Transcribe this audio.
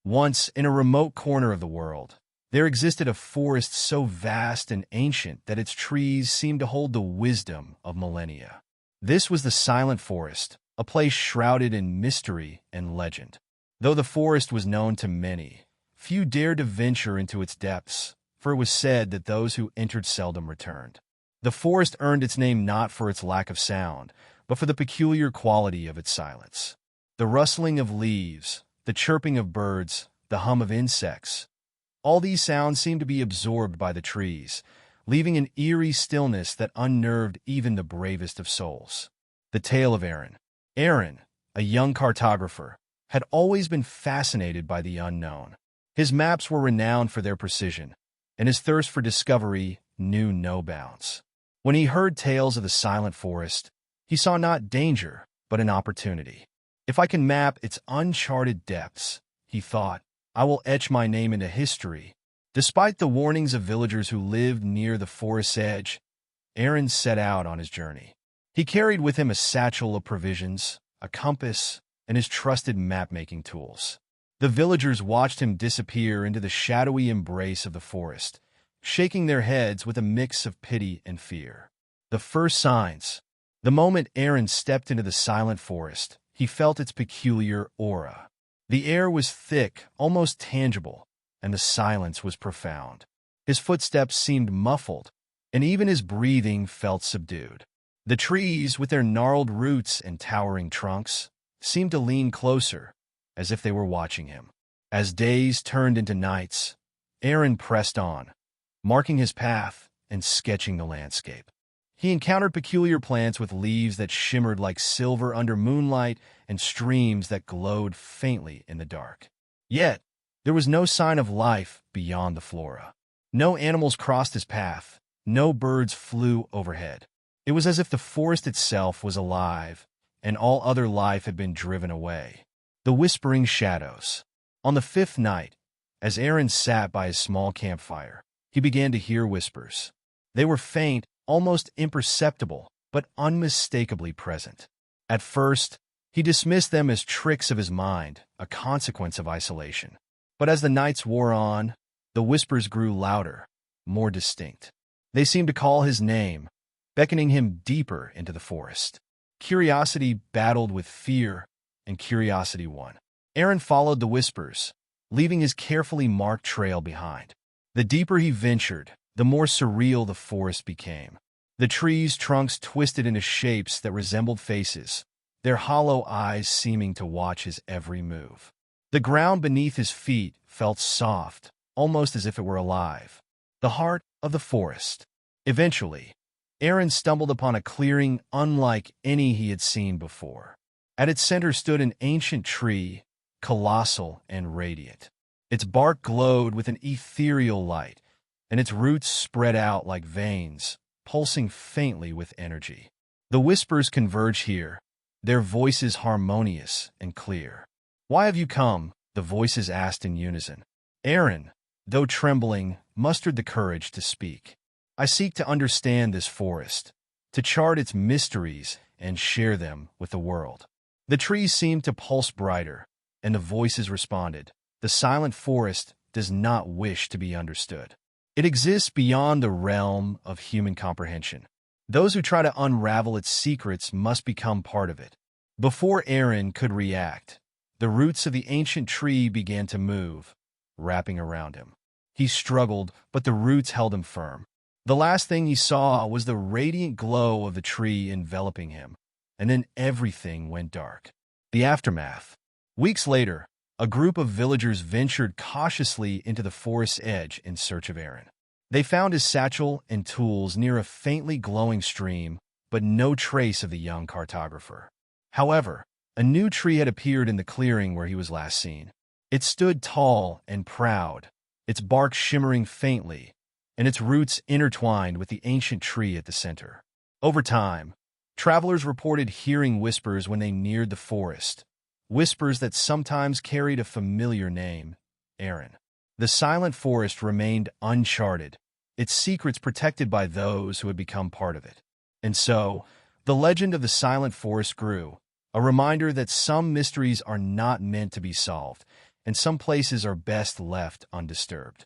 Once, in a remote corner of the world, there existed a forest so vast and ancient that its trees seemed to hold the wisdom of millennia. This was the Silent Forest, a place shrouded in mystery and legend. Though the forest was known to many, few dared to venture into its depths, for it was said that those who entered seldom returned. The forest earned its name not for its lack of sound, but for the peculiar quality of its silence. The rustling of leaves, the chirping of birds, the hum of insects, all these sounds seemed to be absorbed by the trees, leaving an eerie stillness that unnerved even the bravest of souls. The tale of Aaron. Aaron, a young cartographer, had always been fascinated by the unknown. His maps were renowned for their precision, and his thirst for discovery knew no bounds. When he heard tales of the Silent Forest, he saw not danger, but an opportunity. If I can map its uncharted depths, he thought, I will etch my name into history. Despite the warnings of villagers who lived near the forest's edge, Aaron set out on his journey. He carried with him a satchel of provisions, a compass, and his trusted map-making tools. The villagers watched him disappear into the shadowy embrace of the forest, shaking their heads with a mix of pity and fear. The first signs. The moment Aaron stepped into the Silent Forest, he felt its peculiar aura. The air was thick, almost tangible, and the silence was profound. His footsteps seemed muffled, and even his breathing felt subdued. The trees, with their gnarled roots and towering trunks, seemed to lean closer, as if they were watching him. As days turned into nights, Aaron pressed on, marking his path and sketching the landscape. He encountered peculiar plants with leaves that shimmered like silver under moonlight and streams that glowed faintly in the dark. Yet, there was no sign of life beyond the flora. No animals crossed his path, no birds flew overhead. It was as if the forest itself was alive, and all other life had been driven away. The whispering shadows. On the fifth night, as Aaron sat by his small campfire, he began to hear whispers. They were faint, almost imperceptible, but unmistakably present. At first, he dismissed them as tricks of his mind, a consequence of isolation. But as the nights wore on, the whispers grew louder, more distinct. They seemed to call his name, beckoning him deeper into the forest. Curiosity battled with fear, and curiosity won. Aaron followed the whispers, leaving his carefully marked trail behind. The deeper he ventured, the more surreal the forest became. The trees' trunks twisted into shapes that resembled faces, their hollow eyes seeming to watch his every move. The ground beneath his feet felt soft, almost as if it were alive. The heart of the forest. Eventually, Aaron stumbled upon a clearing unlike any he had seen before. At its center stood an ancient tree, colossal and radiant. Its bark glowed with an ethereal light, and its roots spread out like veins, pulsing faintly with energy. The whispers converged here, their voices harmonious and clear. "Why have you come?" the voices asked in unison. Aaron, though trembling, mustered the courage to speak. "I seek to understand this forest, to chart its mysteries and share them with the world." The trees seemed to pulse brighter, and the voices responded. The Silent Forest does not wish to be understood. It exists beyond the realm of human comprehension. Those who try to unravel its secrets must become part of it. Before Aaron could react, the roots of the ancient tree began to move, wrapping around him. He struggled, but the roots held him firm. The last thing he saw was the radiant glow of the tree enveloping him, and then everything went dark. The aftermath. Weeks later, a group of villagers ventured cautiously into the forest's edge in search of Aaron. They found his satchel and tools near a faintly glowing stream, but no trace of the young cartographer. However, a new tree had appeared in the clearing where he was last seen. It stood tall and proud, its bark shimmering faintly, and its roots intertwined with the ancient tree at the center. Over time, travelers reported hearing whispers when they neared the forest, whispers that sometimes carried a familiar name, Aaron. The Silent Forest remained uncharted, its secrets protected by those who had become part of it. And so, the legend of the Silent Forest grew, a reminder that some mysteries are not meant to be solved, and some places are best left undisturbed.